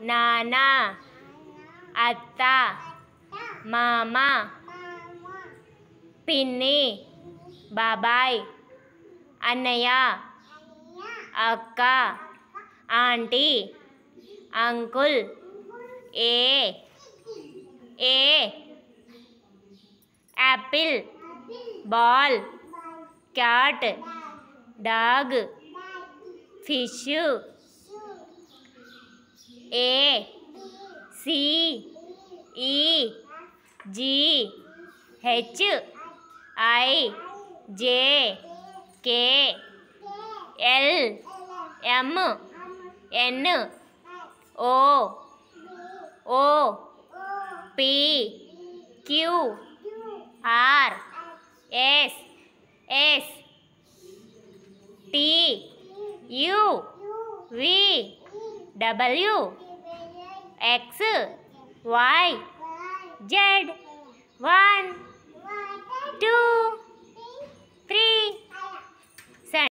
నానా, అత్త, మామ, పిన్ని, బాబాయ్, అన్నయ్య, అక్క, aunty, uncle, A apple, ball, cat, dog, fish, XYZ 1 2